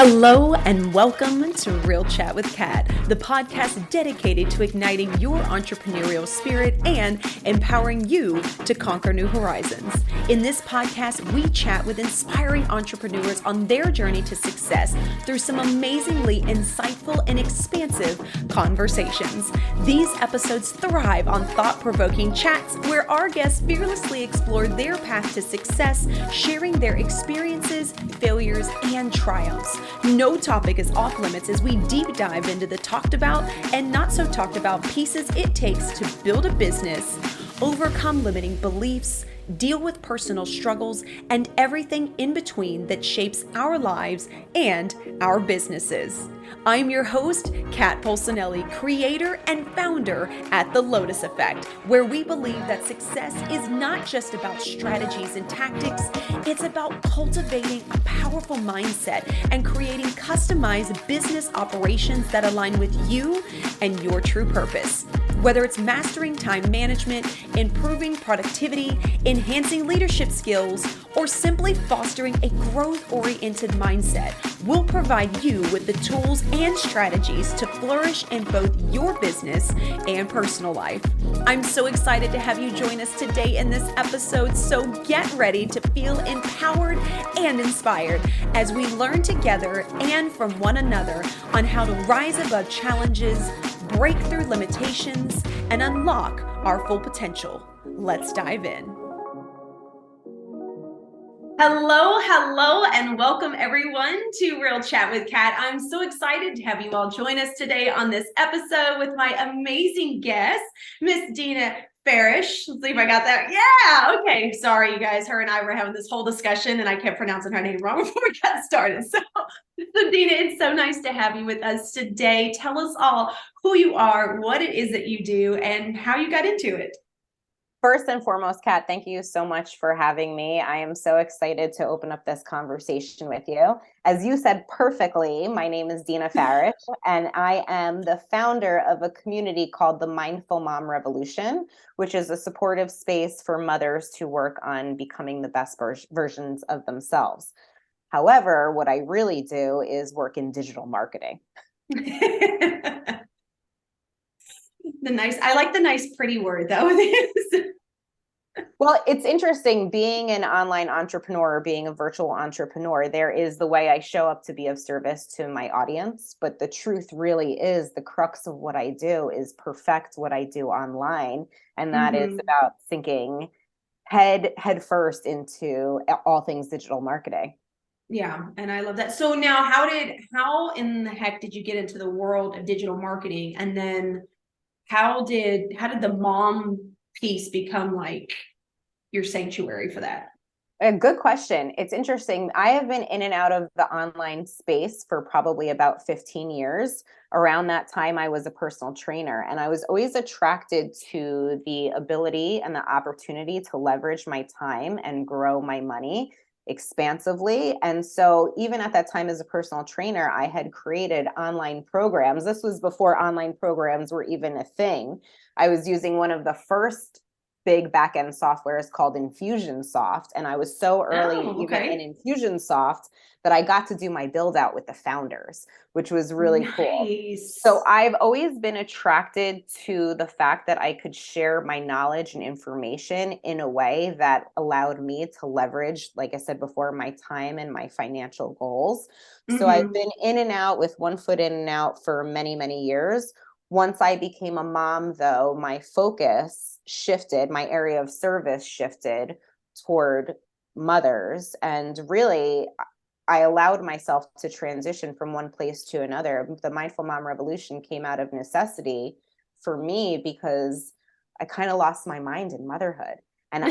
Hello and welcome to Real Chat with Kat, the podcast dedicated to igniting your entrepreneurial spirit and empowering you to conquer new horizons. In this podcast, we chat with inspiring entrepreneurs on their journey to success through some amazingly insightful and expansive conversations. These episodes thrive on thought-provoking chats where our guests fearlessly explore their path to success, sharing their experiences, failures, and triumphs. No topic is off limits as we deep dive into the talked about and not so talked about pieces it takes to build a business, overcome limiting beliefs, deal with personal struggles, and everything in between that shapes our lives and our businesses. I'm your host, Kat Polsinelli, creator and founder at The Lotus Effect, where we believe that success is not just about strategies and tactics, it's about cultivating a powerful mindset and creating customized business operations that align with you and your true purpose. Whether it's mastering time management, improving productivity, enhancing leadership skills, or simply fostering a growth-oriented mindset, we'll provide you with the tools and strategies to flourish in both your business and personal life. I'm so excited to have you join us today in this episode, so get ready to feel empowered and inspired as we learn together and from one another on how to rise above challenges, break through limitations, and unlock our full potential. Let's dive in. Hello, and welcome everyone to Real Chat with Kat. I'm so excited to have you all join us today on this episode with my amazing guest, Miss Dena Farash. Let's see if I got that. Yeah, okay. Sorry, you guys. Her and I were having this whole discussion and I kept pronouncing her name wrong before we got started. So Dena, it's so nice to have you with us today. Tell us all who you are, what it is that you do, and how you got into it. First and foremost, Kat, thank you so much for having me. I am so excited to open up this conversation with you. As you said perfectly, my name is Dena Farash, and I am the founder of a community called the Mindful Mom Revolution, which is a supportive space for mothers to work on becoming the best versions of themselves. However, what I really do is work in digital marketing. I like the nice, pretty word though. Well, it's interesting being an online entrepreneur, being a virtual entrepreneur. There is the way I show up to be of service to my audience, but the truth really is the crux of what I do is perfect what I do online. And that is about thinking head first into all things digital marketing. Yeah, and I love that. So now how in the heck did you get into the world of digital marketing? And then how did the mom piece become like your sanctuary for that? A good question. It's interesting. I have been in and out of the online space for probably about 15 years. Around that time, I was a personal trainer, and I was always attracted to the ability and the opportunity to leverage my time and grow my money expansively. And so even at that time as a personal trainer, I had created online programs. This was before online programs were even a thing. I was using one of the first big backend softwares called Infusionsoft. And I was so early even in Infusionsoft that I got to do my build out with the founders, which was really cool. So I've always been attracted to the fact that I could share my knowledge and information in a way that allowed me to leverage, like I said before, my time and my financial goals. So I've been in and out with one foot in and out for many, many years. Once I became a mom, though, my focus shifted, my area of service shifted toward mothers. And really, I allowed myself to transition from one place to another. The Mindful Mom Revolution came out of necessity for me because I kind of lost my mind in motherhood. And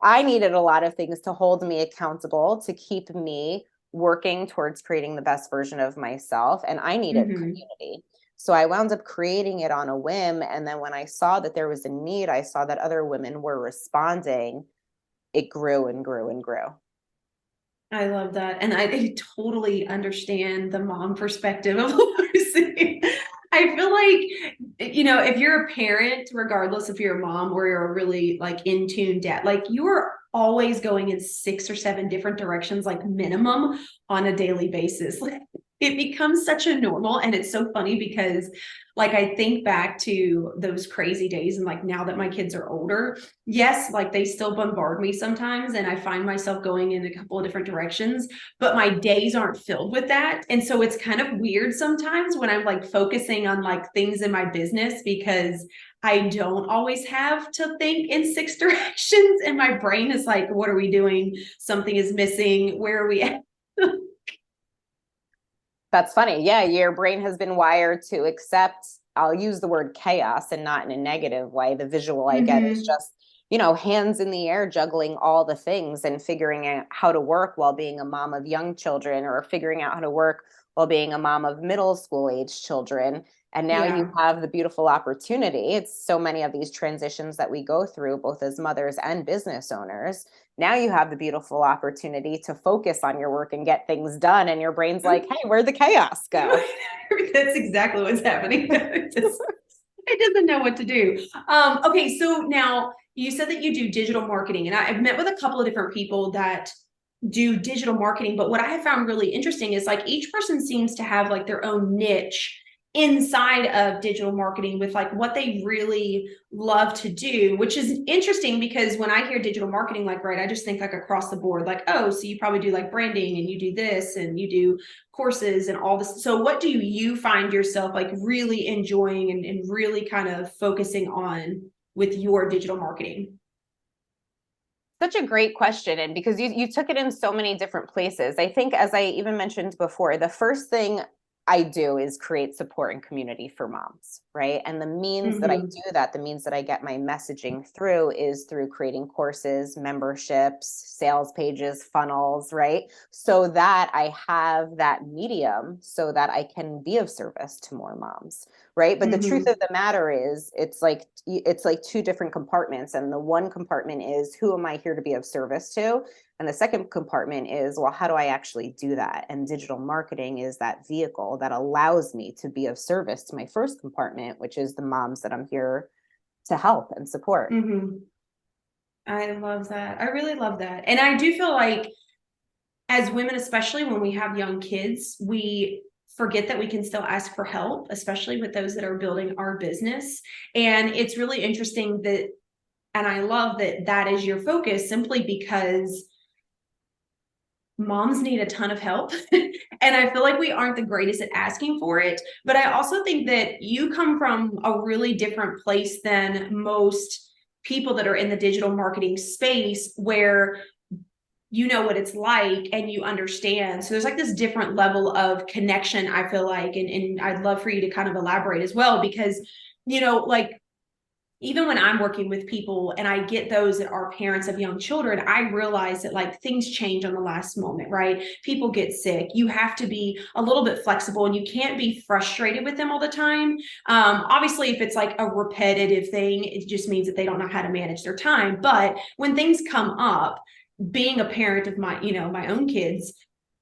I needed a lot of things to hold me accountable, to keep me working towards creating the best version of myself. And I needed community. So I wound up creating it on a whim. And then when I saw that there was a need, I saw that other women were responding. It grew and grew and grew. I love that. And I totally understand the mom perspective of losing. I feel like, if you're a parent, regardless if you're a mom or you're a really like in tune dad, like you're always going in 6 or 7 different directions, like minimum on a daily basis. Like, it becomes such a normal, and it's so funny because like I think back to those crazy days, and like now that my kids are older, yes, like they still bombard me sometimes, and I find myself going in a couple of different directions, but my days aren't filled with that. And so it's kind of weird sometimes when I'm like focusing on like things in my business, because I don't always have to think in 6 directions, and my brain is like, what are we doing? Something is missing. Where are we at? That's funny. Yeah, your brain has been wired to accept, I'll use the word chaos and not in a negative way. The visual I get is just, hands in the air, juggling all the things and figuring out how to work while being a mom of young children, or figuring out how to work while being a mom of middle school age children. And now you have the beautiful opportunity. It's so many of these transitions that we go through, both as mothers and business owners. Now you have the beautiful opportunity to focus on your work and get things done. And your brain's like, hey, where'd the chaos go? That's exactly what's happening. It doesn't know what to do. Okay, so now you said that you do digital marketing, and I've met with a couple of different people that do digital marketing, but what I have found really interesting is like each person seems to have like their own niche inside of digital marketing with like what they really love to do, which is interesting because when I hear digital marketing, like, right, I just think like across the board, like, oh, so you probably do like branding and you do this and you do courses and all this. So what do you find yourself like really enjoying and really kind of focusing on with your digital marketing? Such a great question. And because you took it in so many different places, I think, as I even mentioned before, the first thing I do is create support and community for moms, right? And the means that I do that, the means that I get my messaging through is through creating courses, memberships, sales pages, funnels, right? So that I have that medium so that I can be of service to more moms, right? But the truth of the matter is, it's like 2 different compartments. And the one compartment is, who am I here to be of service to? And the second compartment is, well, how do I actually do that? And digital marketing is that vehicle that allows me to be of service to my first compartment, which is the moms that I'm here to help and support. I love that. I really love that. And I do feel like as women, especially when we have young kids, we forget that we can still ask for help, especially with those that are building our business. And it's really interesting that, and I love that that is your focus, simply because moms need a ton of help. And I feel like we aren't the greatest at asking for it. But I also think that you come from a really different place than most people that are in the digital marketing space, where you know what it's like and you understand. So there's like this different level of connection, I feel like. And I'd love for you to kind of elaborate as well, because, like, even when I'm working with people and I get those that are parents of young children, I realize that like things change on the last moment, right? People get sick. You have to be a little bit flexible, and you can't be frustrated with them all the time. Obviously, if it's like a repetitive thing, it just means that they don't know how to manage their time. But when things come up, being a parent of my own kids,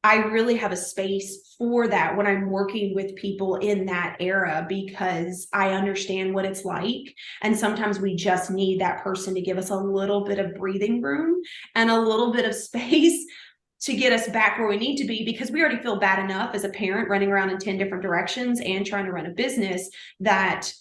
I really have a space for that when I'm working with people in that era, because I understand what it's like. And sometimes we just need that person to give us a little bit of breathing room and a little bit of space to get us back where we need to be, because we already feel bad enough as a parent running around in 10 different directions and trying to run a business, that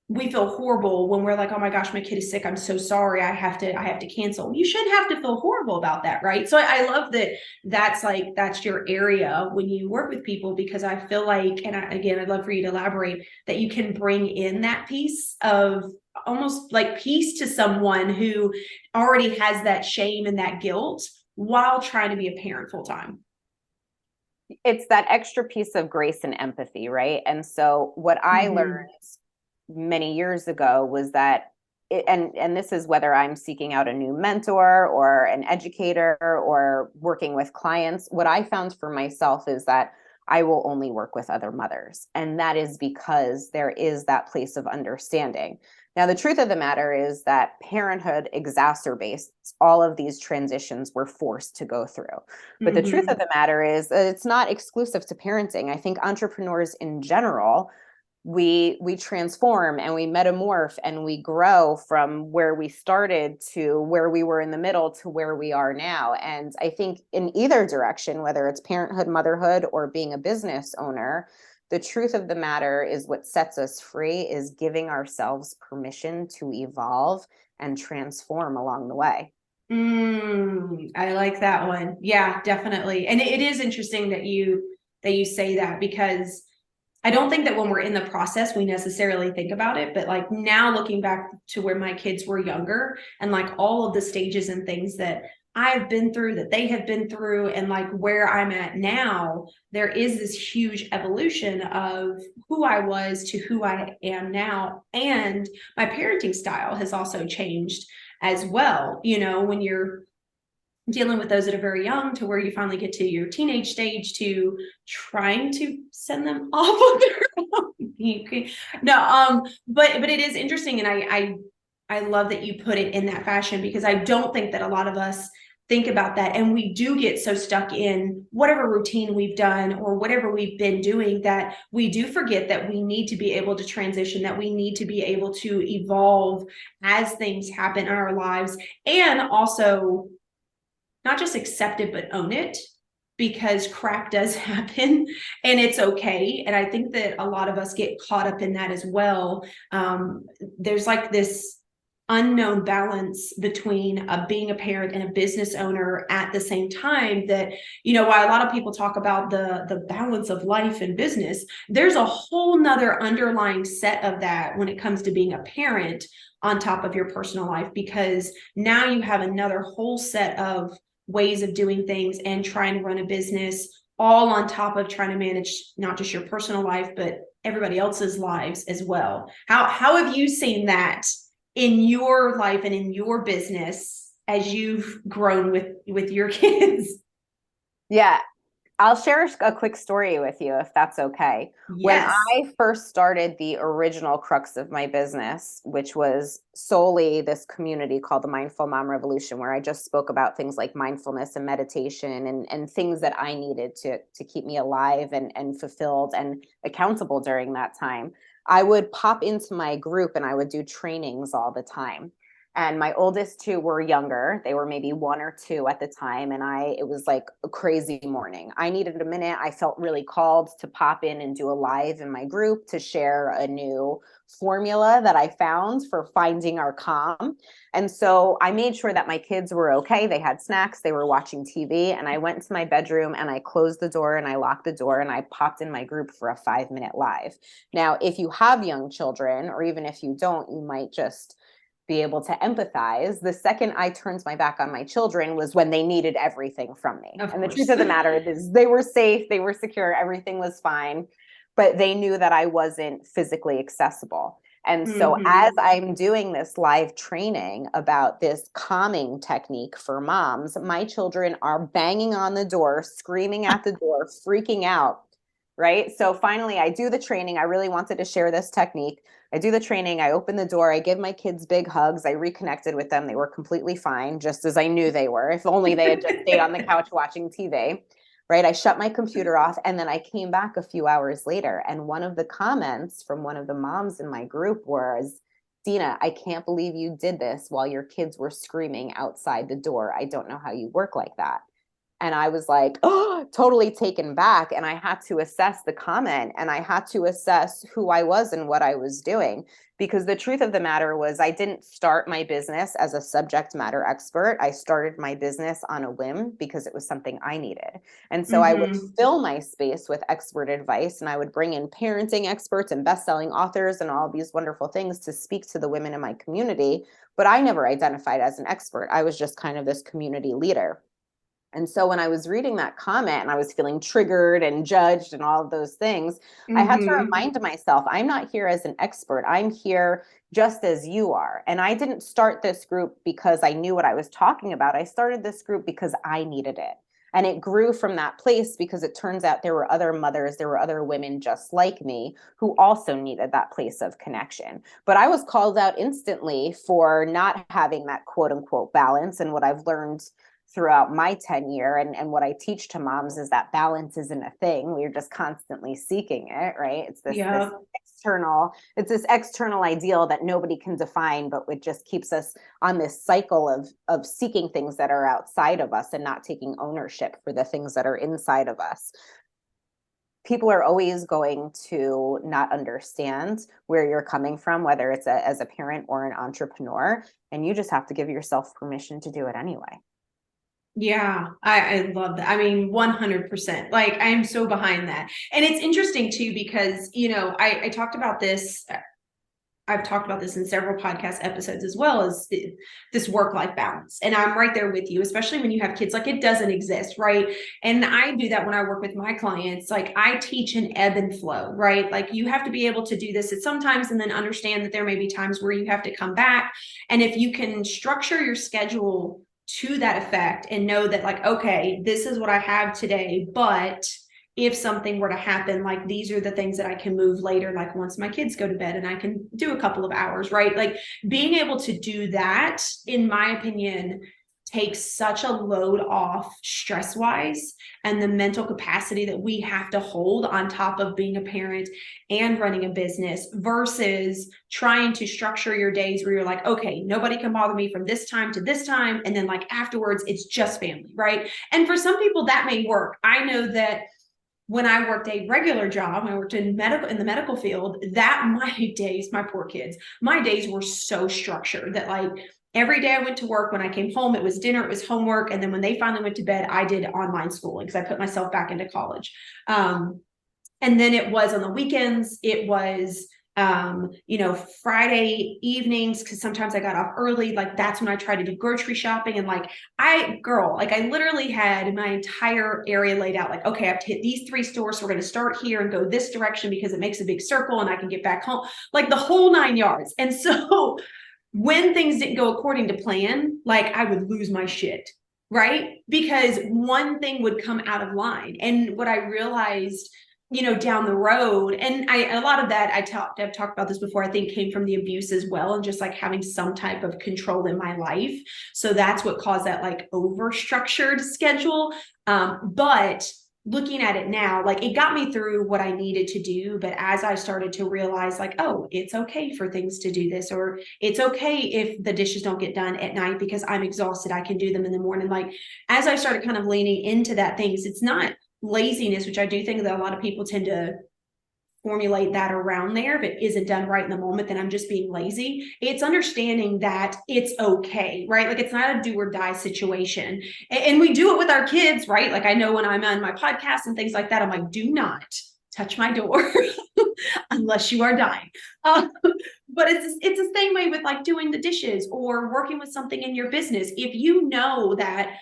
we feel horrible when we're like, oh my gosh, my kid is sick, I'm so sorry, I have to cancel. You shouldn't have to feel horrible about that, right? So I love that that's your area when you work with people, because I feel like, and again, I'd love for you to elaborate, that you can bring in that piece of almost like peace to someone who already has that shame and that guilt while trying to be a parent full time. It's that extra piece of grace and empathy, right? And so what I learned many years ago was that and this is whether I'm seeking out a new mentor or an educator or working with clients, what I found for myself is that I will only work with other mothers. And that is because there is that place of understanding. Now, the truth of the matter is that parenthood exacerbates all of these transitions we're forced to go through. But the truth of the matter is that it's not exclusive to parenting. I think entrepreneurs in general we transform and we metamorph and we grow from where we started to where we were in the middle to where we are now. And I think in either direction, whether it's parenthood, motherhood, or being a business owner, the truth of the matter is what sets us free is giving ourselves permission to evolve and transform along the way. I like that one. Yeah, definitely. And it is interesting that you say that, because I don't think that when we're in the process, we necessarily think about it. But like now looking back to where my kids were younger and like all of the stages and things that I've been through, that they have been through, and like where I'm at now, there is this huge evolution of who I was to who I am now. And my parenting style has also changed as well. You know, when you're dealing with those that are very young to where you finally get to your teenage stage to trying to send them off on their own. But it is interesting, and I love that you put it in that fashion, because I don't think that a lot of us think about that, and we do get so stuck in whatever routine we've done or whatever we've been doing that we do forget that we need to be able to transition, that we need to be able to evolve as things happen in our lives, and also not just accept it, but own it, because crap does happen and it's okay. And I think that a lot of us get caught up in that as well. There's like this unknown balance between being a parent and a business owner at the same time, that, you know, while a lot of people talk about the balance of life and business, there's a whole nother underlying set of that when it comes to being a parent on top of your personal life, because now you have another whole set of ways of doing things and trying to run a business, all on top of trying to manage not just your personal life, but everybody else's lives as well. How have you seen that in your life and in your business as you've grown with your kids? Yeah, I'll share a quick story with you if that's okay. When Yes. I first started the original crux of my business, which was solely this community called the Mindful Mom Revolution, where I just spoke about things like mindfulness and meditation and things that I needed to keep me alive and fulfilled and accountable during that time, I would pop into my group and I would do trainings all the time. And my oldest two were younger. They were maybe 1 or 2 at the time. And it was like a crazy morning. I needed a minute. I felt really called to pop in and do a live in my group to share a new formula that I found for finding our calm. And so I made sure that my kids were okay. They had snacks, they were watching TV. And I went to my bedroom and I closed the door and I locked the door and I popped in my group for a 5-minute live. Now, if you have young children, or even if you don't, you might just be able to empathize. The second I turned my back on my children was when they needed everything from me. And the truth of the matter is they were safe, they were secure, everything was fine, but they knew that I wasn't physically accessible. And so as I'm doing this live training about this calming technique for moms, my children are banging on the door, screaming at the door, freaking out. Right. So finally, I do the training. I really wanted to share this technique. I do the training. I open the door. I give my kids big hugs. I reconnected with them. They were completely fine, just as I knew they were. If only they had just stayed on the couch watching TV. Right. I shut my computer off and then I came back a few hours later. And one of the comments from one of the moms in my group was, Dena, I can't believe you did this while your kids were screaming outside the door. I don't know how you work like that. And I was like, oh, totally taken back. And I had to assess the comment and I had to assess who I was and what I was doing. Because the truth of the matter was, I didn't start my business as a subject matter expert. I started my business on a whim because it was something I needed. And so I would fill my space with expert advice and I would bring in parenting experts and best-selling authors and all these wonderful things to speak to the women in my community. But I never identified as an expert. I was just kind of this community leader. And so when I was reading that comment and I was feeling triggered and judged and all of those things, I had to remind myself, I'm not here as an expert. I'm here just as you are. And I didn't start this group because I knew what I was talking about. I started this group because I needed it. And it grew from that place because it turns out there were other mothers, there were other women just like me who also needed that place of connection. But I was called out instantly for not having that quote unquote balance. And what I've learned throughout my tenure and what I teach to moms is that balance isn't a thing. We're just constantly seeking it, right? It's this it's this external ideal that nobody can define, but it just keeps us on this cycle of seeking things that are outside of us and not taking ownership for the things that are inside of us. People are always going to not understand where you're coming from, whether it's as a parent or an entrepreneur, and you just have to give yourself permission to do it anyway. Yeah, I love that. I mean, 100%. Like, I'm so behind that. And it's interesting too, because, I talked about this. I've talked about this in several podcast episodes as well, as this work-life balance. And I'm right there with you, especially when you have kids. Like, it doesn't exist, right? And I do that when I work with my clients. Like, I teach an ebb and flow, right? Like, you have to be able to do this at sometimes and then understand that there may be times where you have to come back. And if you can structure your schedule to that effect and know that, like, okay, this is what I have today, but if something were to happen, like, these are the things that I can move later, like once my kids go to bed and I can do a couple of hours, right? Like, being able to do that, in my opinion, takes such a load off stress wise and the mental capacity that we have to hold on top of being a parent and running a business, versus trying to structure your days where you're like, okay, nobody can bother me from this time to this time. And then, like, afterwards, it's just family, right? And for some people that may work. I know that when I worked a regular job, I worked in the medical field, that my poor kids, my days were so structured that, like, every day I went to work, when I came home, it was dinner, it was homework. And then when they finally went to bed, I did online schooling because I put myself back into college. And then it was on the weekends, it was, Friday evenings, because sometimes I got off early. Like, that's when I tried to do grocery shopping. And like, I literally had my entire area laid out. Like, okay, I have to hit these 3 stores. So we're going to start here and go this direction because it makes a big circle and I can get back home, like the whole 9 yards. And so when things didn't go according to plan, like, I would lose my shit, right? Because one thing would come out of line. And what I realized, down the road, and a lot of that I've talked about this before, I think came from the abuse as well, and just like having some type of control in my life. So that's what caused that, like, over structured schedule. But looking at it now, like, it got me through what I needed to do. But as I started to realize, like, oh, it's okay for things to do this, or it's okay if the dishes don't get done at night because I'm exhausted, I can do them in the morning. Like, as I started kind of leaning into that things, it's not laziness, which I do think that a lot of people tend to formulate that around there. If it isn't done right in the moment, then I'm just being lazy. It's understanding that it's okay, right? Like, it's not a do or die situation. And we do it with our kids, right? Like, I know when I'm on my podcast and things like that, I'm like, do not touch my door unless you are dying. But it's the same way with, like, doing the dishes or working with something in your business. If you know that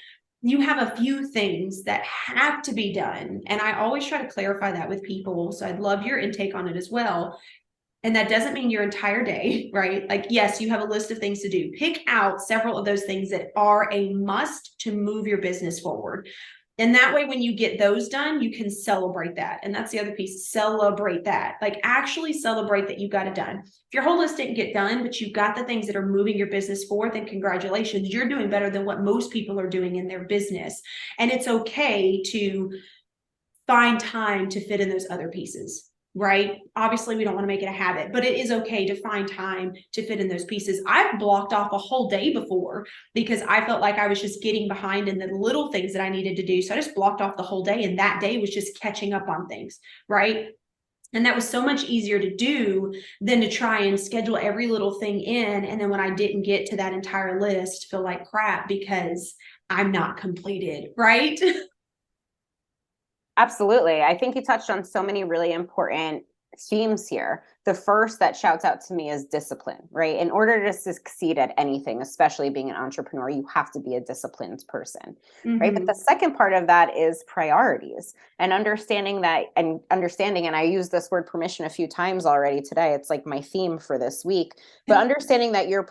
you have a few things that have to be done. And I always try to clarify that with people. So I'd love your intake on it as well. And that doesn't mean your entire day, right? Like, yes, you have a list of things to do. Pick out several of those things that are a must to move your business forward. And that way, when you get those done, you can celebrate that. And that's the other piece, celebrate that. Like, actually celebrate that you got it done. If your whole list didn't get done, but you've got the things that are moving your business forward, then congratulations, you're doing better than what most people are doing in their business. And it's okay to find time to fit in those other pieces. Right? Obviously, we don't want to make it a habit, but it is okay to find time to fit in those pieces. I've blocked off a whole day before because I felt like I was just getting behind in the little things that I needed to do. So I just blocked off the whole day, and that day was just catching up on things, right? And that was so much easier to do than to try and schedule every little thing in. And then when I didn't get to that entire list, feel like crap because I'm not completed, right? Absolutely. I think you touched on so many really important themes here. The first that shouts out to me is discipline, right? In order to succeed at anything, especially being an entrepreneur, you have to be a disciplined person, right? But the second part of that is priorities and understanding that, and I use this word permission a few times already today. It's like my theme for this week, but understanding that you're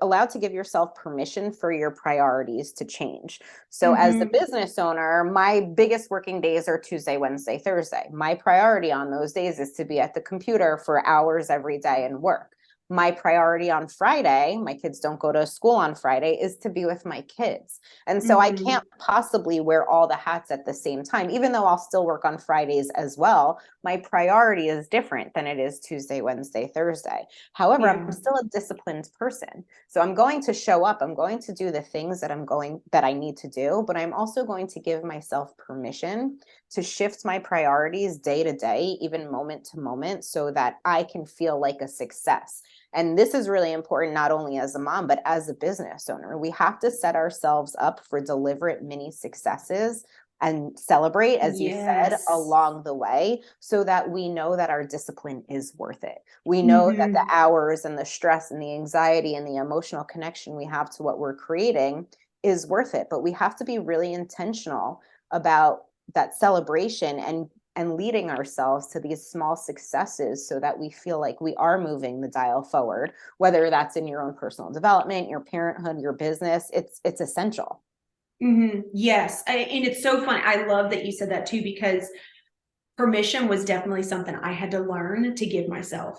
allowed to give yourself permission for your priorities to change. So as the business owner, my biggest working days are Tuesday, Wednesday, Thursday. My priority on those days is to be at the computer for hours every day and work. My priority on Friday, my kids don't go to school on Friday, is to be with my kids. And so I can't possibly wear all the hats at the same time, even though I'll still work on Fridays as well. my priority is different than it is Tuesday, Wednesday, Thursday. However, Yeah. I'm still a disciplined person. So I'm going to show up. I'm going to do the things that I need to do, but I'm also going to give myself permission to shift my priorities day to day, even moment to moment, so that I can feel like a success. And this is really important, not only as a mom, but as a business owner. We have to set ourselves up for deliberate mini successes and celebrate, as you said, Yes. along the way, so that we know that our discipline is worth it. We know that the Mm-hmm. hours and the stress and the anxiety and the emotional connection we have to what we're creating is worth it. But we have to be really intentional about that celebration and leading ourselves to these small successes so that we feel like we are moving the dial forward, whether that's in your own personal development, your parenthood, your business. It's essential. Mm-hmm. Yes. And it's so fun. I love that you said that too, because permission was definitely something I had to learn to give myself.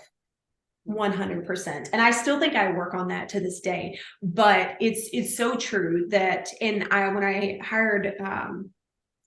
100%. And I still think I work on that to this day, but it's so true that, and when I hired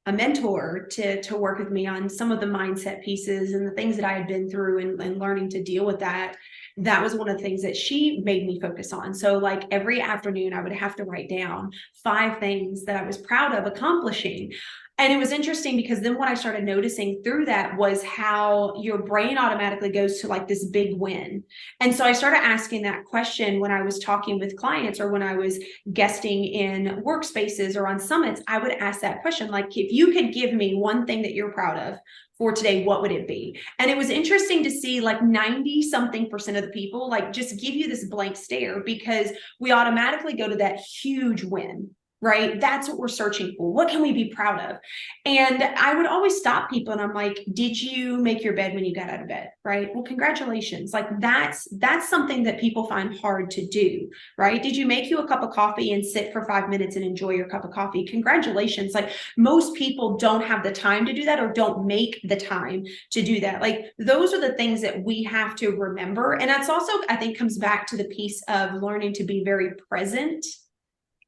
a mentor to work with me on some of the mindset pieces and the things that I had been through and learning to deal with that. That was one of the things that she made me focus on. So like every afternoon, I would have to write down 5 things that I was proud of accomplishing. And it was interesting because then what I started noticing through that was how your brain automatically goes to like this big win. And so I started asking that question when I was talking with clients or when I was guesting in workspaces or on summits. I would ask that question, like, if you could give me one thing that you're proud of for today, what would it be? And it was interesting to see like 90 something percent of the people like just give you this blank stare because we automatically go to that huge win. Right? That's what we're searching for. What can we be proud of? And I would always stop people and I'm like, did you make your bed when you got out of bed? Right? Well, congratulations. Like that's something that people find hard to do. Right? Did you make you a cup of coffee and sit for 5 minutes and enjoy your cup of coffee? Congratulations. Like most people don't have the time to do that or don't make the time to do that. Like those are the things that we have to remember. And that's also, I think, comes back to the piece of learning to be very present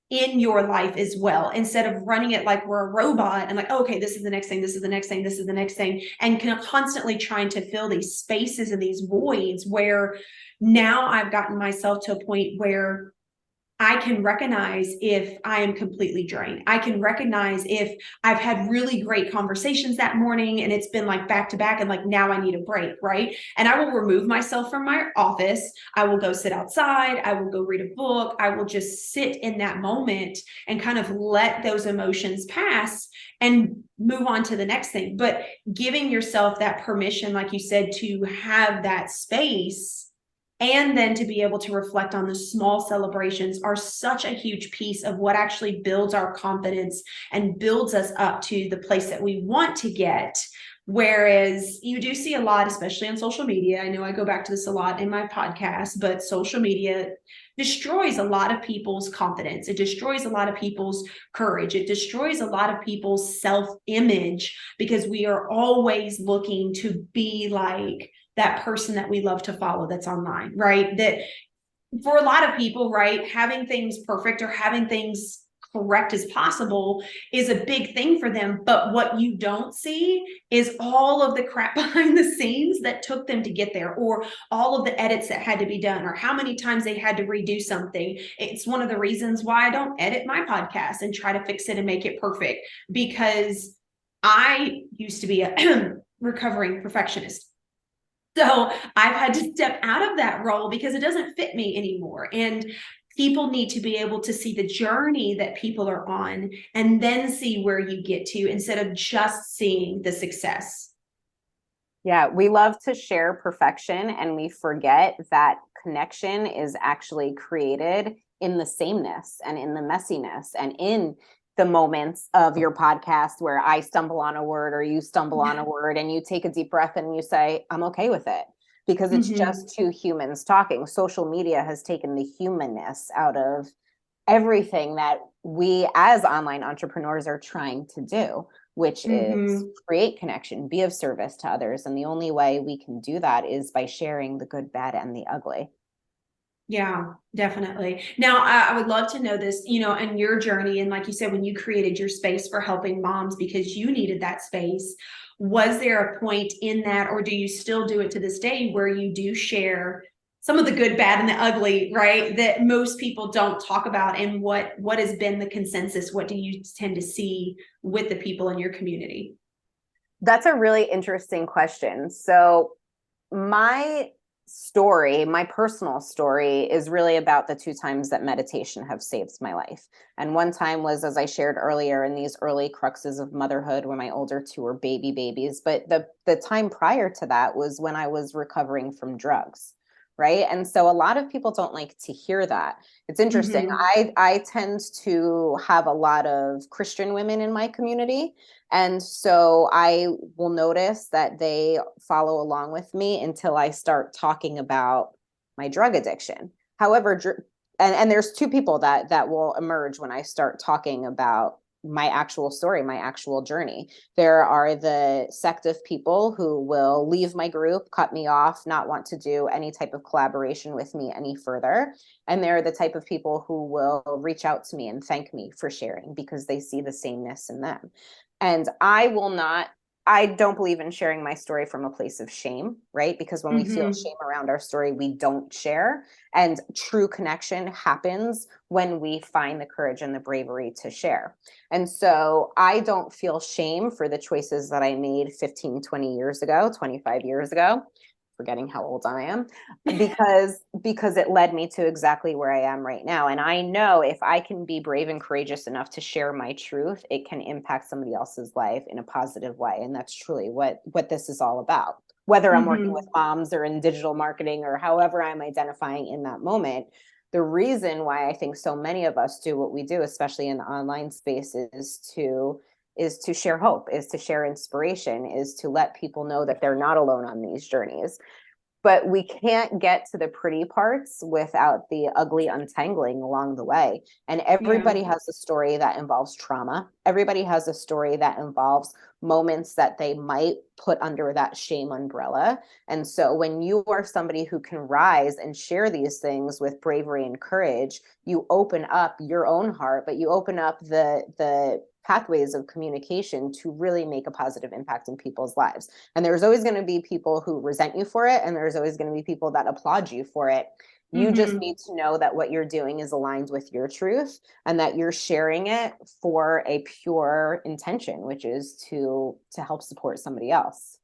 in your life as well, instead of running it like we're a robot and like, oh, okay, this is the next thing, this is the next thing, this is the next thing, and constantly trying to fill these spaces and these voids where now I've gotten myself to a point where I can recognize if I am completely drained. I can recognize if I've had really great conversations that morning and it's been like back to back and like now I need a break, right? And I will remove myself from my office. I will go sit outside. I will go read a book. I will just sit in that moment and kind of let those emotions pass and move on to the next thing. But giving yourself that permission, like you said, to have that space and then to be able to reflect on the small celebrations are such a huge piece of what actually builds our confidence and builds us up to the place that we want to get. Whereas you do see a lot, especially on social media. I know I go back to this a lot in my podcast, but social media destroys a lot of people's confidence. It destroys a lot of people's courage. It destroys a lot of people's self-image because we are always looking to be like that person that we love to follow that's online, right? That for a lot of people, right, having things perfect or having things correct as possible is a big thing for them. But what you don't see is all of the crap behind the scenes that took them to get there, or all of the edits that had to be done, or how many times they had to redo something. It's one of the reasons why I don't edit my podcast and try to fix it and make it perfect, because I used to be a recovering perfectionist. So I've had to step out of that role because it doesn't fit me anymore. And people need to be able to see the journey that people are on and then see where you get to instead of just seeing the success. Yeah, we love to share perfection and we forget that connection is actually created in the sameness and in the messiness and in the moments of your podcast where I stumble on a word or you stumble on a word and you take a deep breath and you say, I'm okay with it, because it's just two humans talking. Social media has taken the humanness out of everything that we as online entrepreneurs are trying to do, which is create connection, be of service to others. And the only way we can do that is by sharing the good, bad, and the ugly. Yeah, definitely. Now, I would love to know this, and your journey. And like you said, when you created your space for helping moms because you needed that space, was there a point in that, or do you still do it to this day where you do share some of the good, bad, and the ugly, right? That most people don't talk about. And what has been the consensus? What do you tend to see with the people in your community? That's a really interesting question. So my story, my personal story, is really about the two times that meditation have saved my life. And one time was, as I shared earlier, in these early cruxes of motherhood when my older two were babies. But the time prior to that was when I was recovering from drugs. Right. And so a lot of people don't like to hear that. It's interesting. Mm-hmm. I tend to have a lot of Christian women in my community. And so I will notice that they follow along with me until I start talking about my drug addiction. However, and there's two people that will emerge when I start talking about my actual story, my actual journey. There are the sect of people who will leave my group, cut me off, not want to do any type of collaboration with me any further. And there are the type of people who will reach out to me and thank me for sharing because they see the sameness in them. And I don't believe in sharing my story from a place of shame, right? Because when we feel Mm-hmm. shame around our story, we don't share. And true connection happens when we find the courage and the bravery to share. And so I don't feel shame for the choices that I made 15, 20 years ago, 25 years ago, forgetting how old I am, because it led me to exactly where I am right now. And I know if I can be brave and courageous enough to share my truth, it can impact somebody else's life in a positive way. And that's truly what this is all about. Whether I'm working with Mm-hmm. moms or in digital marketing or however I'm identifying in that moment, the reason why I think so many of us do what we do, especially in the online space, is to share hope, is to share inspiration, is to let people know that they're not alone on these journeys. But we can't get to the pretty parts without the ugly untangling along the way. And Yeah. everybody has a story that involves trauma. Everybody has a story that involves moments that they might put under that shame umbrella. And so when you are somebody who can rise and share these things with bravery and courage, you open up your own heart, but you open up the pathways of communication to really make a positive impact in people's lives. And there's always going to be people who resent you for it. And there's always going to be people that applaud you for it. You just Mm-hmm. need to know that what you're doing is aligned with your truth and that you're sharing it for a pure intention, which is to help support somebody else.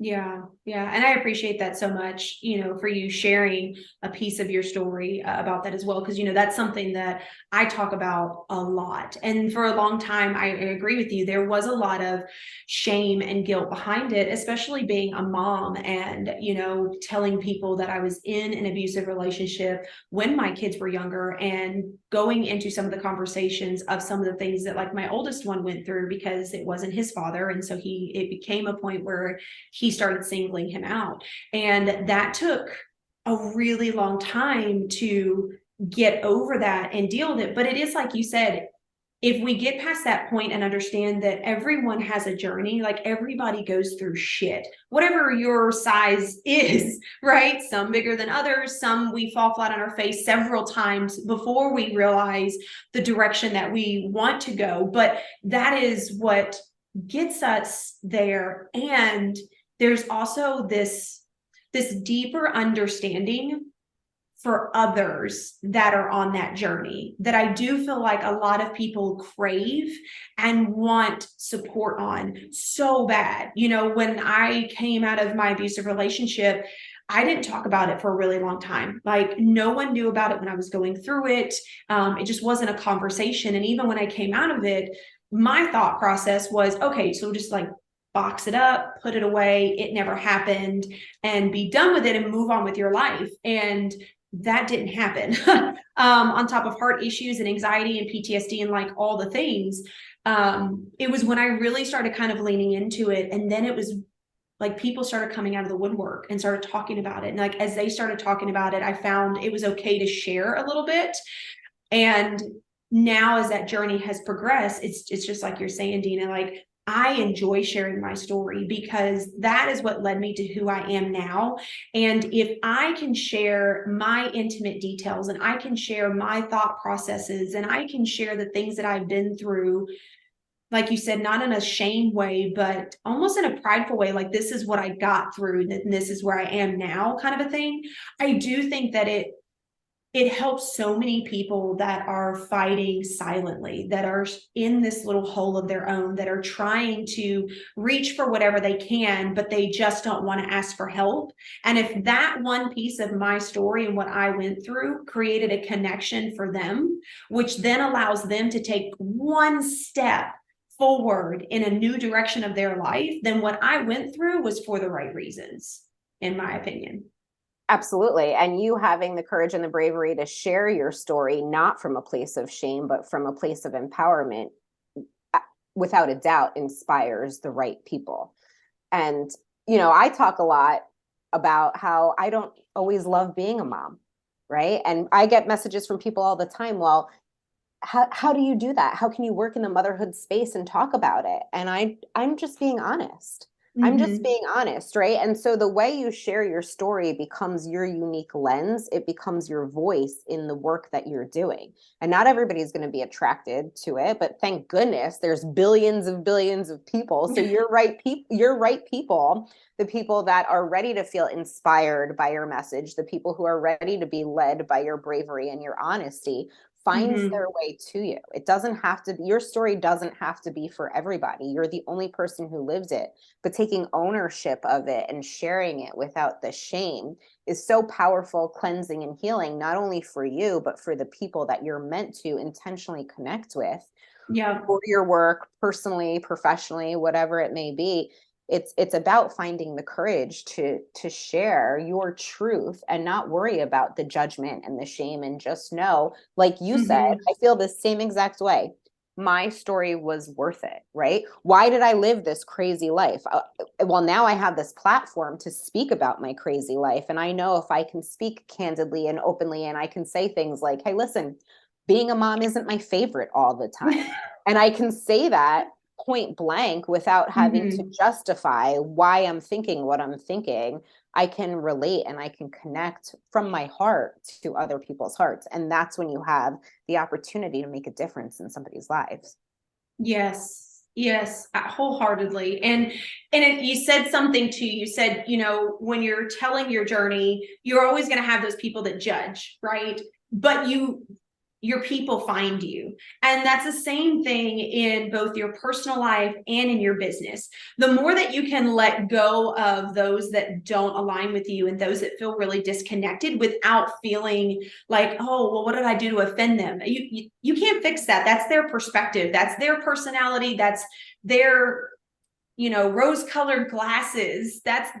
Yeah, yeah. And I appreciate that so much, for you sharing a piece of your story about that as well. Because, that's something that I talk about a lot. And for a long time, I agree with you. There was a lot of shame and guilt behind it, especially being a mom and, telling people that I was in an abusive relationship when my kids were younger and going into some of the conversations of some of the things that like my oldest one went through because it wasn't his father. And so it became a point where he started singling him out. And that took a really long time to get over that and deal with it. But it is like you said, if we get past that point and understand that everyone has a journey, like everybody goes through shit, whatever your size is, right? Some bigger than others, some we fall flat on our face several times before we realize the direction that we want to go. But that is what gets us there. And there's also this deeper understanding for others that are on that journey that I do feel like a lot of people crave and want support on so bad. When I came out of my abusive relationship, I didn't talk about it for a really long time. Like no one knew about it when I was going through it. It just wasn't a conversation. And even when I came out of it, my thought process was, okay, so just like box it up, put it away. It never happened and be done with it and move on with your life. And that didn't happen. On top of heart issues and anxiety and PTSD and like all the things. It was when I really started kind of leaning into it. And then it was like people started coming out of the woodwork and started talking about it. And like as they started talking about it, I found it was okay to share a little bit. And now as that journey has progressed, it's just like you're saying, Dena, like I enjoy sharing my story because that is what led me to who I am now. And if I can share my intimate details and I can share my thought processes and I can share the things that I've been through, like you said, not in a shame way, but almost in a prideful way, like this is what I got through and this is where I am now kind of a thing. I do think that it helps so many people that are fighting silently, that are in this little hole of their own, that are trying to reach for whatever they can, but they just don't want to ask for help. And if that one piece of my story and what I went through created a connection for them, which then allows them to take one step forward in a new direction of their life, then what I went through was for the right reasons, in my opinion. Absolutely. And you having the courage and the bravery to share your story, not from a place of shame, but from a place of empowerment, without a doubt, inspires the right people. And, I talk a lot about how I don't always love being a mom, right? And I get messages from people all the time. Well, how do you do that? How can you work in the motherhood space and talk about it? And I'm just being honest. I'm just being honest, right? And so the way you share your story becomes your unique lens. It becomes your voice in the work that you're doing. And not everybody's going to be attracted to it, but thank goodness there's billions of people. So you're right people, the people that are ready to feel inspired by your message, the people who are ready to be led by your bravery and your honesty finds their way to you. It doesn't have to be, your story doesn't have to be for everybody. You're the only person who lived it, but taking ownership of it and sharing it without the shame is so powerful, cleansing and healing, not only for you, but for the people that you're meant to intentionally connect with. Yeah. For your work, personally, professionally, whatever it may be. It's about finding the courage to share your truth and not worry about the judgment and the shame, and just know, like you said, I feel the same exact way. My story was worth it, right? Why did I live this crazy life? Well, now I have this platform to speak about my crazy life. And I know if I can speak candidly and openly, and I can say things like, hey, listen, being a mom isn't my favorite all the time. And I can say that point blank without having to justify why I'm thinking what I'm thinking. I can relate and I can connect from my heart to other people's hearts. And that's when you have the opportunity to make a difference in somebody's lives. Yes, wholeheartedly. And you said something too. You said, when you're telling your journey, you're always going to have those people that judge, right? But your people find you. And that's the same thing in both your personal life and in your business. The more that you can let go of those that don't align with you and those that feel really disconnected without feeling like, oh, well, what did I do to offend them? You can't fix that. That's their perspective. That's their personality. That's their rose-colored glasses. That's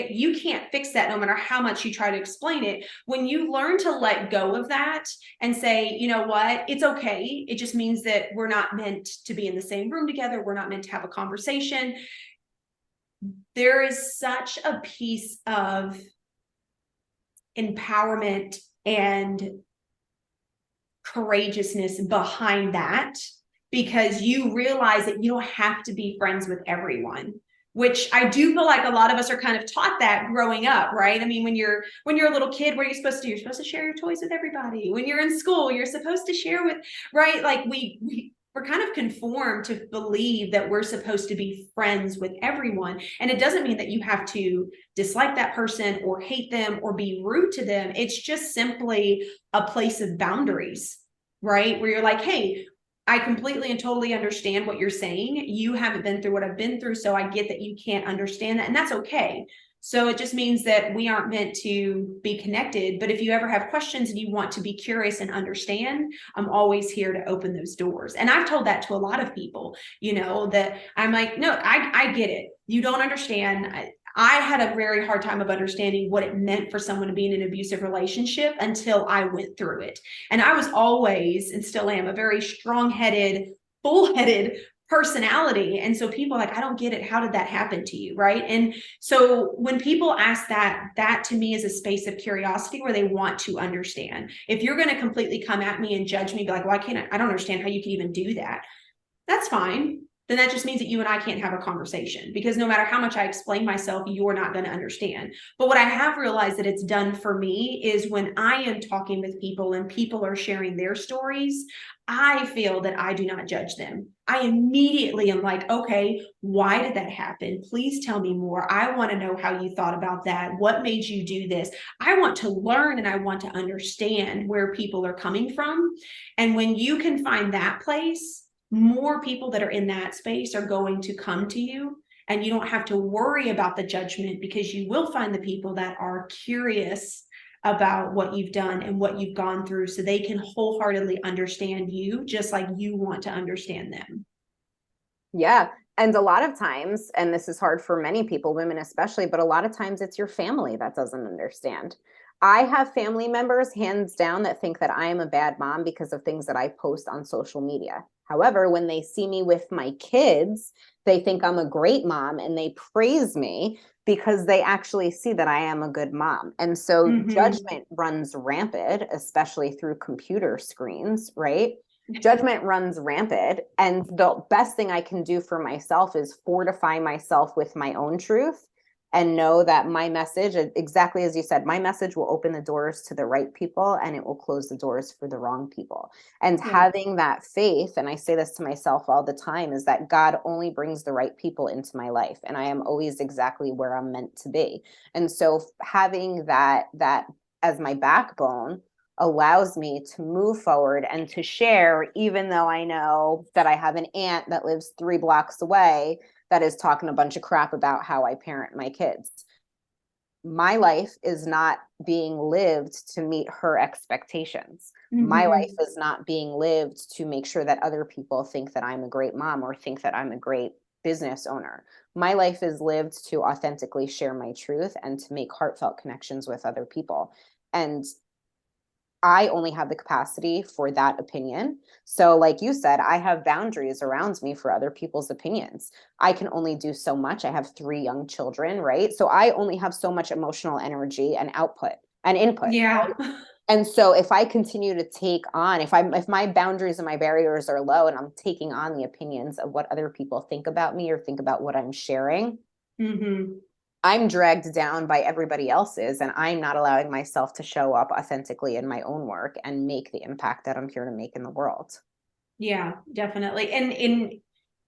you can't fix that no matter how much you try to explain it. When you learn to let go of that and say, you know what, it's okay. It just means that we're not meant to be in the same room together. We're not meant to have a conversation. There is such a piece of empowerment and courageousness behind that, because you realize that you don't have to be friends with everyone, which I do feel like a lot of us are kind of taught that growing up, right? I mean, when you're a little kid, what are you supposed to do? You're supposed to share your toys with everybody. When you're in school, you're supposed to share with, right? Like we're kind of conformed to believe that we're supposed to be friends with everyone. And it doesn't mean that you have to dislike that person or hate them or be rude to them. It's just simply a place of boundaries, right? Where you're like, hey, I completely and totally understand what you're saying. You haven't been through what I've been through, so I get that you can't understand that, and that's okay. So it just means that we aren't meant to be connected. But if you ever have questions and you want to be curious and understand, I'm always here to open those doors. And I've told that to a lot of people, that I'm like, no, I get it. You don't understand. I had a very hard time of understanding what it meant for someone to be in an abusive relationship until I went through it. And I was always, and still am, a very strong-headed, full-headed personality. And so people are like, I don't get it. How did that happen to you? Right. And so when people ask that to me is a space of curiosity where they want to understand. If you're going to completely come at me and judge me, be like, why can't I don't understand how you can even do that. That's fine. then that just means that you and I can't have a conversation, because no matter how much I explain myself, you're not going to understand. But what I have realized that it's done for me is when I am talking with people and people are sharing their stories, I feel that I do not judge them. I immediately am like, okay, why did that happen? Please tell me more. I want to know how you thought about that. What made you do this? I want to learn and I want to understand where people are coming from. And when you can find that place, more people that are in that space are going to come to you, and you don't have to worry about the judgment, because you will find the people that are curious about what you've done and what you've gone through, so they can wholeheartedly understand you just like you want to understand them. Yeah. And a lot of times, and this is hard for many people, women especially, but a lot of times it's your family that doesn't understand. I have family members, hands down, that think that I am a bad mom because of things that I post on social media. However, when they see me with my kids, they think I'm a great mom and they praise me because they actually see that I am a good mom. And so judgment runs rampant, especially through computer screens, right? Judgment runs rampant. And the best thing I can do for myself is fortify myself with my own truth and know that my message, exactly as you said, my message will open the doors to the right people and it will close the doors for the wrong people. And having that faith, and I say this to myself all the time, is that God only brings the right people into my life, and I am always exactly where I'm meant to be. And so having that as my backbone allows me to move forward and to share, even though I know that I have an aunt that lives 3 blocks away that is talking a bunch of crap about how I parent my kids. My life is not being lived to meet her expectations. My life is not being lived to make sure that other people think that I'm a great mom or think that I'm a great business owner. My life is lived to authentically share my truth and to make heartfelt connections with other people. And I only have the capacity for that opinion. So, like you said, I have boundaries around me for other people's opinions. I can only do so much. I have 3 young children, right? So I only have so much emotional energy and output and input. Yeah. Right? And so if I continue to take on, if my boundaries and my barriers are low and I'm taking on the opinions of what other people think about me or think about what I'm sharing, I'm dragged down by everybody else's, and I'm not allowing myself to show up authentically in my own work and make the impact that I'm here to make in the world. Yeah, definitely. And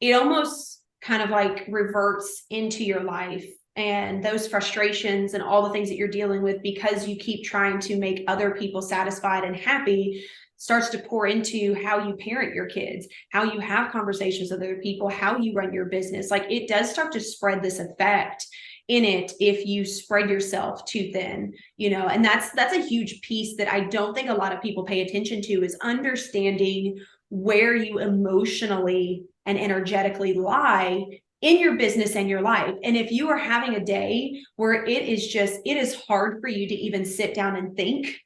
it almost kind of like reverts into your life and those frustrations and all the things that you're dealing with, because you keep trying to make other people satisfied and happy, starts to pour into how you parent your kids, how you have conversations with other people, how you run your business. Like, it does start to spread this effect in it if you spread yourself too thin, and that's a huge piece that I don't think a lot of people pay attention to, is understanding where you emotionally and energetically lie in your business and your life. And if you are having a day where it is hard for you to even sit down and think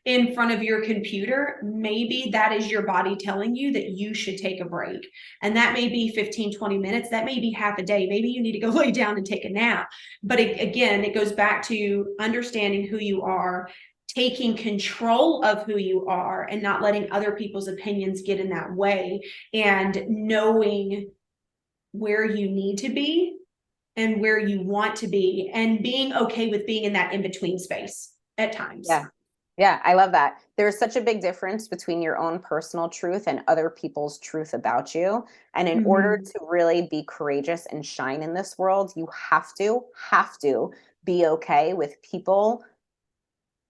in front of your computer, maybe that is your body telling you that you should take a break. And that may be 15-20 minutes. That may be half a day. Maybe you need to go lay down and take a nap. But again, it goes back to understanding who you are, taking control of who you are, and not letting other people's opinions get in that way, and knowing where you need to be and where you want to be, and being okay with being in that in-between space at times. Yeah. Yeah, I love that. There's such a big difference between your own personal truth and other people's truth about you. And in order to really be courageous and shine in this world, you have to be okay with people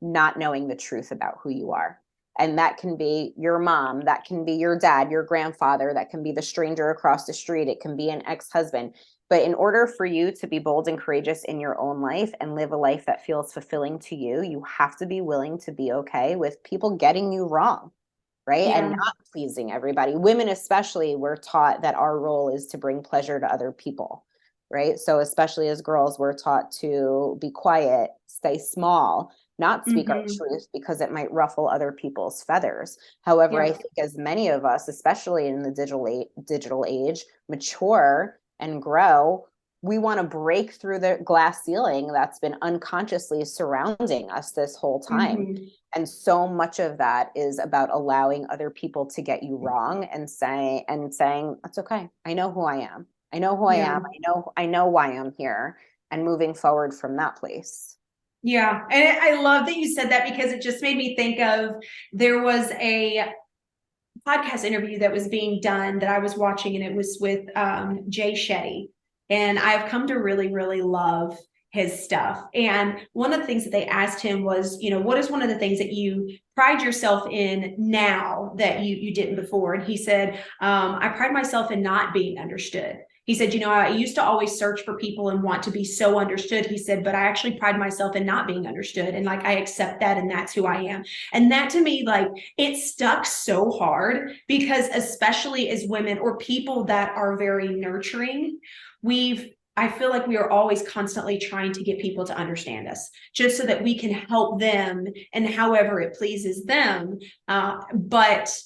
not knowing the truth about who you are. And that can be your mom, that can be your dad, your grandfather, that can be the stranger across the street, it can be an ex-husband. But in order for you to be bold and courageous in your own life and live a life that feels fulfilling to you, you have to be willing to be okay with people getting you wrong, right? Yeah. And not pleasing everybody. Women especially, we're taught that our role is to bring pleasure to other people, right? So especially as girls, we're taught to be quiet, stay small, not speak our truth because it might ruffle other people's feathers. However, I think as many of us, especially in the digital age, mature and grow, we want to break through the glass ceiling that's been unconsciously surrounding us this whole time. Mm-hmm. And so much of that is about allowing other people to get you wrong and saying, that's okay. I know who I am. I know who I Yeah. am. I know why I'm here, and moving forward from that place. Yeah. And I love that you said that, because it just made me think of, there was a podcast interview that was being done that I was watching, and it was with Jay Shetty. And I've come to really, really love his stuff. And one of the things that they asked him was, what is one of the things that you pride yourself in now that you didn't before? And he said, I pride myself in not being understood. He said, I used to always search for people and want to be so understood. He said, but I actually pride myself in not being understood. And like, I accept that, and that's who I am. And that, to me, like, it stuck so hard, because especially as women or people that are very nurturing, I feel like we are always constantly trying to get people to understand us, just so that we can help them and however it pleases them. But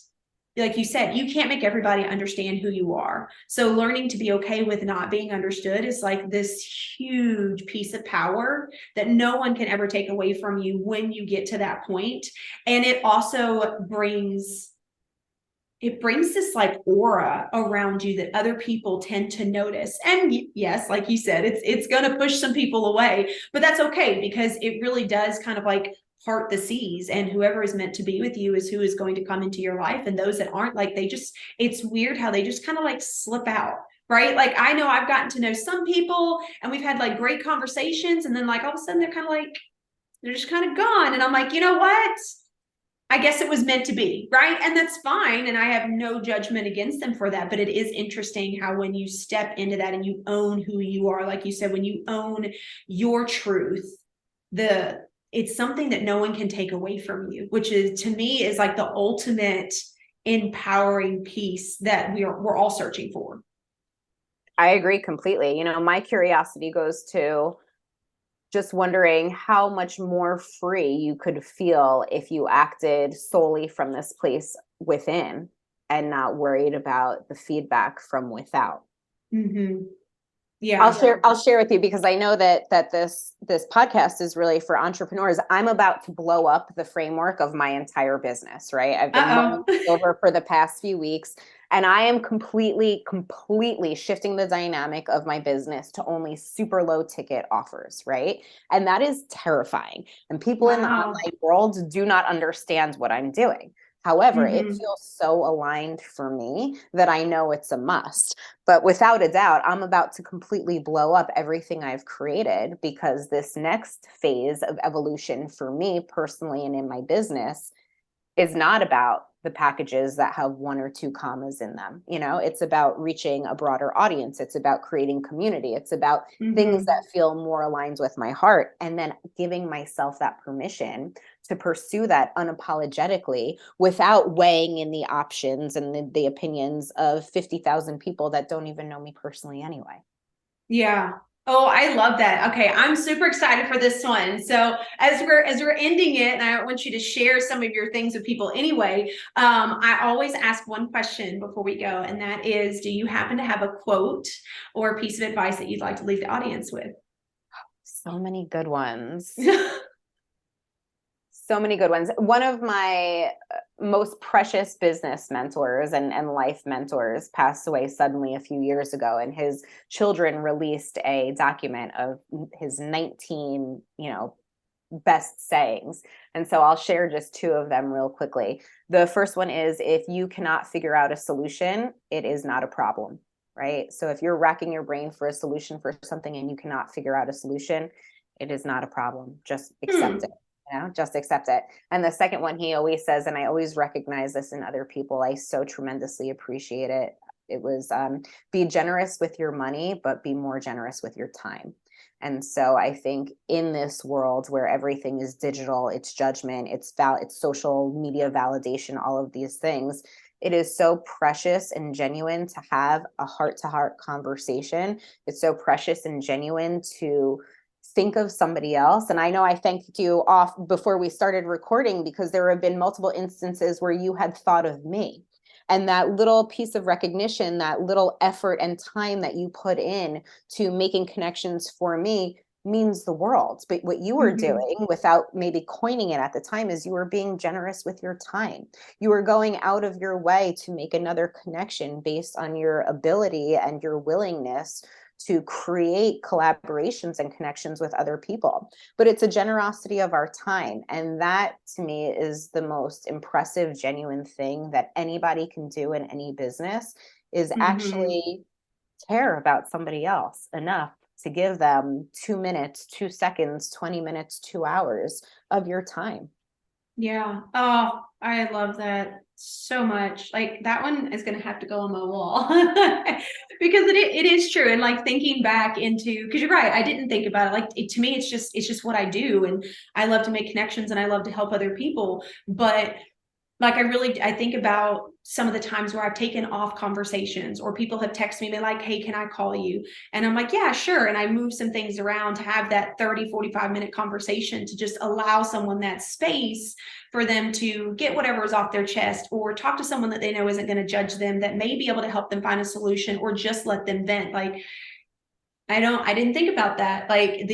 like you said, you can't make everybody understand who you are. So learning to be okay with not being understood is like this huge piece of power that no one can ever take away from you when you get to that point. And it also brings this like aura around you that other people tend to notice. And yes, like you said, it's going to push some people away, but that's okay, because it really does kind of like part the seas, and whoever is meant to be with you is who is going to come into your life. And those that aren't, like, it's weird how they just kind of like slip out. Right. Like, I know I've gotten to know some people, and we've had like great conversations, and then like all of a sudden they're just kind of gone. And I'm like, you know what? I guess it was meant to be, right? And that's fine. And I have no judgment against them for that. But it is interesting how when you step into that and you own who you are, like you said, when you own your truth, it's something that no one can take away from you, which is, to me, is like the ultimate empowering piece that we're all searching for. I agree completely. My curiosity goes to just wondering how much more free you could feel if you acted solely from this place within and not worried about the feedback from without. Mm-hmm. Yeah. I'll share with you, because I know that this podcast is really for entrepreneurs. I'm about to blow up the framework of my entire business, right? I've been mulling over for the past few weeks, and I am completely shifting the dynamic of my business to only super low ticket offers, right? And that is terrifying. And people in the online world do not understand what I'm doing. However, it feels so aligned for me that I know it's a must. But without a doubt, I'm about to completely blow up everything I've created, because this next phase of evolution for me personally and in my business is not about the packages that have one or two commas in them. It's about reaching a broader audience. It's about creating community. It's about things that feel more aligned with my heart, and then giving myself that permission to pursue that unapologetically without weighing in the options and the opinions of 50,000 people that don't even know me personally anyway. Yeah. Oh, I love that. Okay, I'm super excited for this one. So as we're ending it, and I want you to share some of your things with people anyway, I always ask one question before we go, and that is, do you happen to have a quote or a piece of advice that you'd like to leave the audience with? So many good ones. So many good ones. One of my most precious business mentors and life mentors passed away suddenly a few years ago, and his children released a document of his 19, best sayings. And so I'll share just two of them real quickly. The first one is, if you cannot figure out a solution, it is not a problem, right? So if you're racking your brain for a solution for something and you cannot figure out a solution, it is not a problem. Just accept it. Just accept it. And the second one he always says, and I always recognize this in other people, I so tremendously appreciate it. It was, be generous with your money, but be more generous with your time. And so I think in this world where everything is digital, it's judgment, it's social media validation, all of these things, it is so precious and genuine to have a heart-to-heart conversation. It's so precious and genuine to think of somebody else. And I know I thanked you off before we started recording, because there have been multiple instances where you had thought of me. And that little piece of recognition, that little effort and time that you put in to making connections for me means the world. But what you were doing without maybe coining it at the time is you were being generous with your time. You were going out of your way to make another connection based on your ability and your willingness to create collaborations and connections with other people. But it's a generosity of our time. And that to me is the most impressive, genuine thing that anybody can do in any business, is actually care about somebody else enough to give them 2 minutes, 2 seconds, 20 minutes, 2 hours of your time. Yeah. Oh, I love that so much. Like that one is going to have to go on my wall because it is true. And like thinking back into, because you're right, I didn't think about it. Like to me, it's just what I do. And I love to make connections and I love to help other people. But like I think about some of the times where I've taken off conversations or people have texted me, they're like, hey, can I call you? And I'm like, yeah, sure. And I move some things around to have that 30-45 minute conversation to just allow someone that space for them to get whatever is off their chest, or talk to someone that they know isn't going to judge them, that may be able to help them find a solution, or just let them vent. Like, I didn't think about that. Like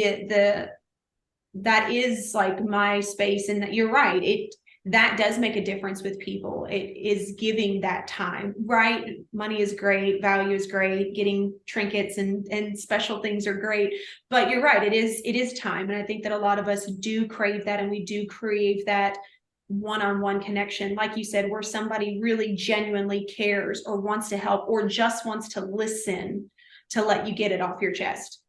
that is like my space. And that you're right. That does make a difference with people. It is giving that time, right? Money is great. Value is great. Getting trinkets and special things are great. But you're right. It is time. And I think that a lot of us do crave that. And we do crave that one-on-one connection. Like you said, where somebody really genuinely cares or wants to help or just wants to listen to let you get it off your chest.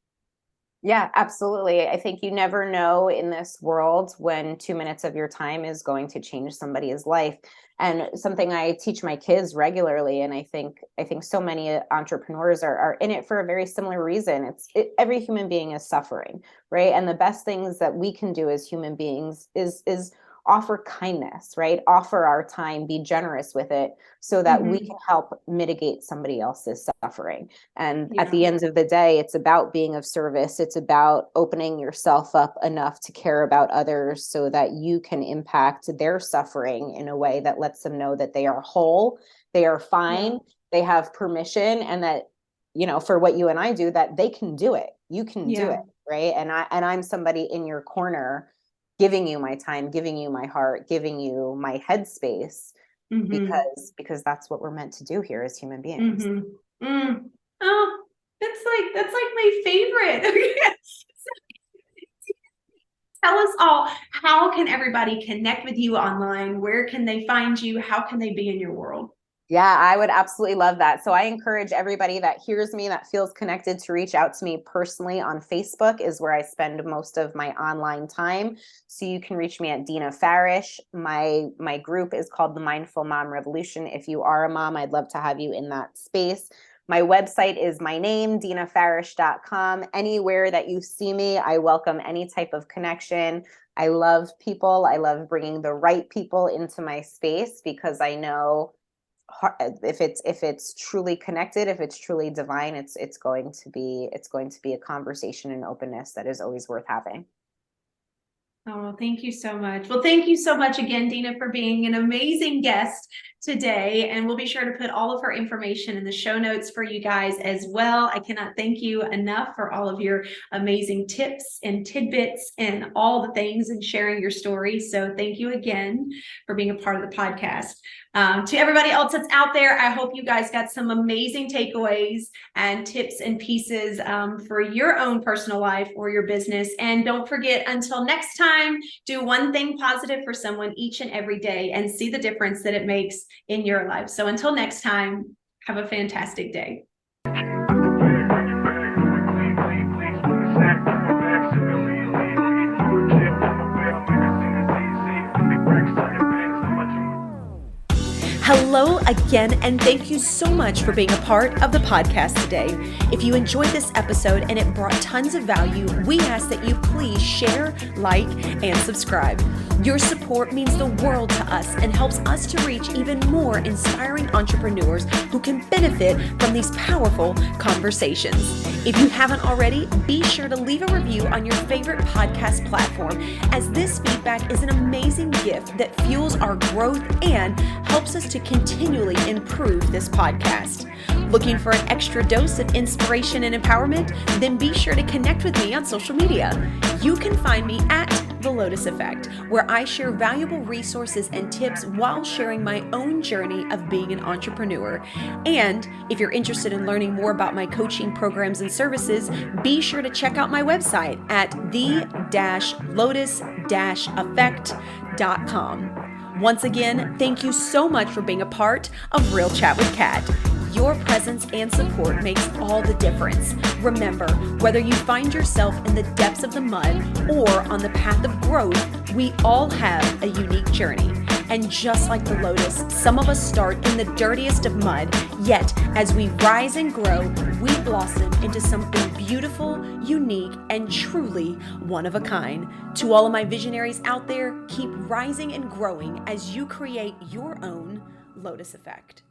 Yeah, absolutely. I think you never know in this world when 2 minutes of your time is going to change somebody's life. And something I teach my kids regularly, and I think so many entrepreneurs are in it for a very similar reason. Every human being is suffering, right? And the best things that we can do as human beings is offer kindness, right? Offer our time, be generous with it so that we can help mitigate somebody else's suffering. And at the end of the day, it's about being of service. It's about opening yourself up enough to care about others so that you can impact their suffering in a way that lets them know that they are whole, they are fine, they have permission, and that, for what you and I do, that they can do it. You can do it, right? And I'm somebody in your corner, giving you my time, giving you my heart, giving you my headspace, because that's what we're meant to do here as human beings. Oh, that's like my favorite. Tell us all, how can everybody connect with you online? Where can they find you? How can they be in your world? Yeah, I would absolutely love that. So I encourage everybody that hears me, that feels connected, to reach out to me personally on Facebook, is where I spend most of my online time. So you can reach me at Dena Farash. My group is called the Mindful Mom Revolution. If you are a mom, I'd love to have you in that space. My website is my name, denafarash.com. Anywhere that you see me, I welcome any type of connection. I love people. I love bringing the right people into my space, because I know if it's truly connected, if it's truly divine, it's going to be a conversation and openness that is always worth having. Oh, thank you so much. Well, thank you so much again, Dena, for being an amazing guest today. And we'll be sure to put all of her information in the show notes for you guys as well. I cannot thank you enough for all of your amazing tips and tidbits and all the things, and sharing your story. So thank you again for being a part of the podcast. To everybody else that's out there, I hope you guys got some amazing takeaways and tips and pieces for your own personal life or your business. And don't forget, until next time, do one thing positive for someone each and every day and see the difference that it makes in your life. So until next time, have a fantastic day. Hello again, and thank you so much for being a part of the podcast today. If you enjoyed this episode and it brought tons of value, we ask that you please share, like, and subscribe. Your support means the world to us and helps us to reach even more inspiring entrepreneurs who can benefit from these powerful conversations. If you haven't already, be sure to leave a review on your favorite podcast platform, as this feedback is an amazing gift that fuels our growth and helps us to continually improve this podcast. Looking for an extra dose of inspiration and empowerment? Then be sure to connect with me on social media. You can find me at The Lotus Effect, where I share valuable resources and tips while sharing my own journey of being an entrepreneur. And if you're interested in learning more about my coaching programs and services, be sure to check out my website at the-lotus-effect.com. Once again, thank you so much for being a part of Real Chat with Kat. Your presence and support makes all the difference. Remember, whether you find yourself in the depths of the mud or on the path of growth, we all have a unique journey. And just like the lotus, some of us start in the dirtiest of mud, yet as we rise and grow, we blossom into something beautiful, unique, and truly one of a kind. To all of my visionaries out there, keep rising and growing as you create your own Lotus Effect.